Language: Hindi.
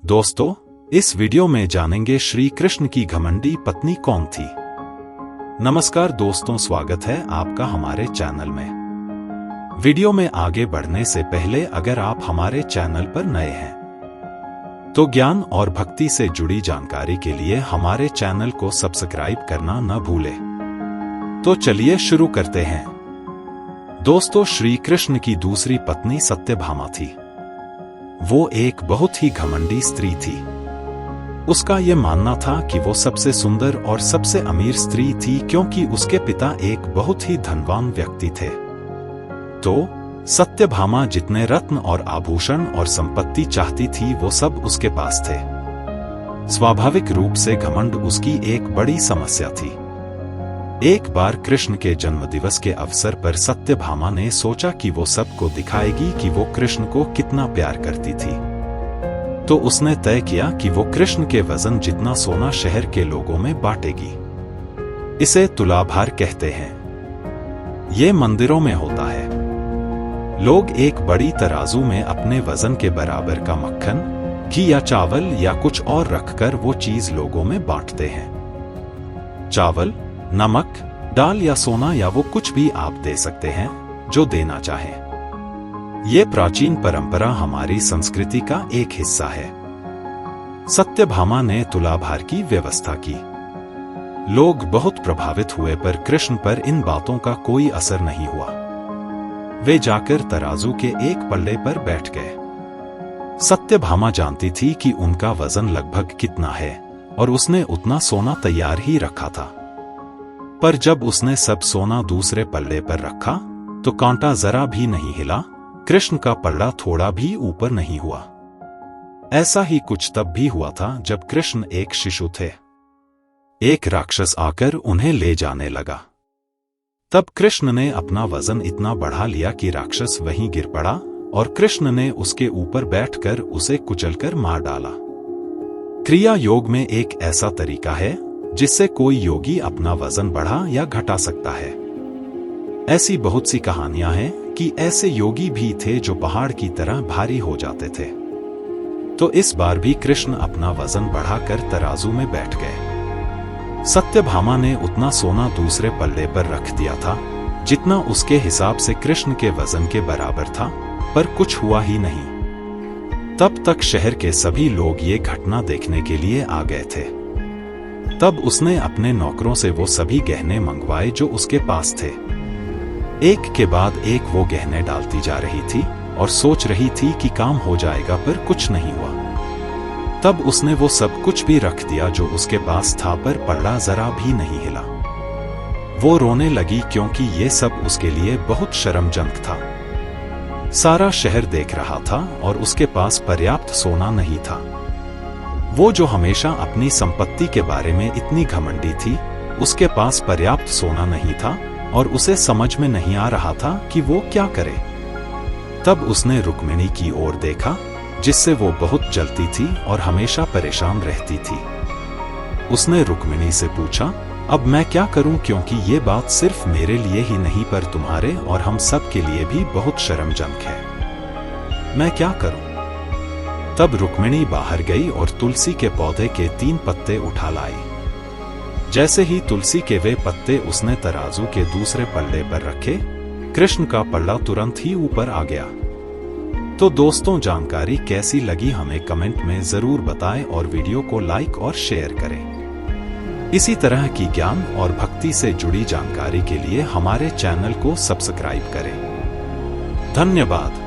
दोस्तों, इस वीडियो में जानेंगे श्री कृष्ण की घमंडी पत्नी कौन थी। नमस्कार दोस्तों, स्वागत है आपका हमारे चैनल में। वीडियो में आगे बढ़ने से पहले अगर आप हमारे चैनल पर नए हैं तो ज्ञान और भक्ति से जुड़ी जानकारी के लिए हमारे चैनल को सब्सक्राइब करना न भूलें। तो चलिए शुरू करते हैं। दोस्तों, श्री कृष्ण की दूसरी पत्नी सत्यभामा थी। वो एक बहुत ही घमंडी स्त्री थी। उसका ये मानना था कि वो सबसे सुंदर और सबसे अमीर स्त्री थी क्योंकि उसके पिता एक बहुत ही धनवान व्यक्ति थे। तो सत्यभामा जितने रत्न और आभूषण और संपत्ति चाहती थी वो सब उसके पास थे। स्वाभाविक रूप से घमंड उसकी एक बड़ी समस्या थी। एक बार कृष्ण के जन्मदिवस के अवसर पर सत्यभामा ने सोचा कि वो सबको दिखाएगी कि वो कृष्ण को कितना प्यार करती थी। तो उसने तय किया कि वो कृष्ण के वजन जितना सोना शहर के लोगों में बांटेगी। इसे तुलाभार कहते हैं। ये मंदिरों में होता है। लोग एक बड़ी तराजू में अपने वजन के बराबर का मक्खन, घी या चावल या कुछ और रखकर वो चीज लोगों में बांटते हैं। चावल, नमक, दाल या सोना या वो कुछ भी आप दे सकते हैं जो देना चाहें। ये प्राचीन परंपरा हमारी संस्कृति का एक हिस्सा है। सत्यभामा ने तुलाभार की व्यवस्था की। लोग बहुत प्रभावित हुए पर कृष्ण पर इन बातों का कोई असर नहीं हुआ। वे जाकर तराजू के एक पल्ले पर बैठ गए। सत्यभामा जानती थी कि उनका वजन लगभग कितना है और उसने उतना सोना तैयार ही रखा था। पर जब उसने सब सोना दूसरे पल्ले पर रखा तो कांटा जरा भी नहीं हिला। कृष्ण का पल्ला थोड़ा भी ऊपर नहीं हुआ। ऐसा ही कुछ तब भी हुआ था जब कृष्ण एक शिशु थे। एक राक्षस आकर उन्हें ले जाने लगा। तब कृष्ण ने अपना वजन इतना बढ़ा लिया कि राक्षस वहीं गिर पड़ा और कृष्ण ने उसके ऊपर बैठकर उसे कुचलकर मार डाला। क्रिया योग में एक ऐसा तरीका है जिससे कोई योगी अपना वजन बढ़ा या घटा सकता है। ऐसी बहुत सी कहानियां हैं कि ऐसे योगी भी थे जो पहाड़ की तरह भारी हो जाते थे। तो इस बार भी कृष्ण अपना वजन बढ़ाकर तराजू में बैठ गए। सत्यभामा ने उतना सोना दूसरे पल्ले पर रख दिया था जितना उसके हिसाब से कृष्ण के वजन के बराबर था, पर कुछ हुआ ही नहीं। तब तक शहर के सभी लोग ये घटना देखने के लिए आ गए थे। तब उसने अपने नौकरों से वो सभी गहने मंगवाए जो उसके पास थे। एक के बाद एक वो गहने डालती जा रही थी और सोच रही थी कि काम हो जाएगा, पर कुछ नहीं हुआ। तब उसने वो सब कुछ भी रख दिया जो उसके पास था, पर पल्ला जरा भी नहीं हिला। वो रोने लगी क्योंकि ये सब उसके लिए बहुत शर्मजनक था। सारा शहर देख रहा था और उसके पास पर्याप्त सोना नहीं था। वो जो हमेशा अपनी संपत्ति के बारे में इतनी घमंडी थी, उसके पास पर्याप्त सोना नहीं था और उसे समझ में नहीं आ रहा था कि वो क्या करे। तब उसने रुक्मिणी की ओर देखा जिससे वो बहुत जलती थी और हमेशा परेशान रहती थी। उसने रुक्मिणी से पूछा, अब मैं क्या करूं, क्योंकि ये बात सिर्फ मेरे लिए ही नहीं पर तुम्हारे और हम सब के लिए भी बहुत शर्मजनक है। मैं क्या करूं? तब रुक्मिणी बाहर गई और तुलसी के पौधे के 3 पत्ते उठा लाई। जैसे ही तुलसी के वे पत्ते उसने तराजू के दूसरे पल्ले पर रखे, कृष्ण का पल्ला तुरंत ही ऊपर आ गया। तो दोस्तों, जानकारी कैसी लगी हमें कमेंट में जरूर बताएं और वीडियो को लाइक और शेयर करें। इसी तरह की ज्ञान और भक्ति से जुड़ी जानकारी के लिए हमारे चैनल को सब्सक्राइब करें। धन्यवाद।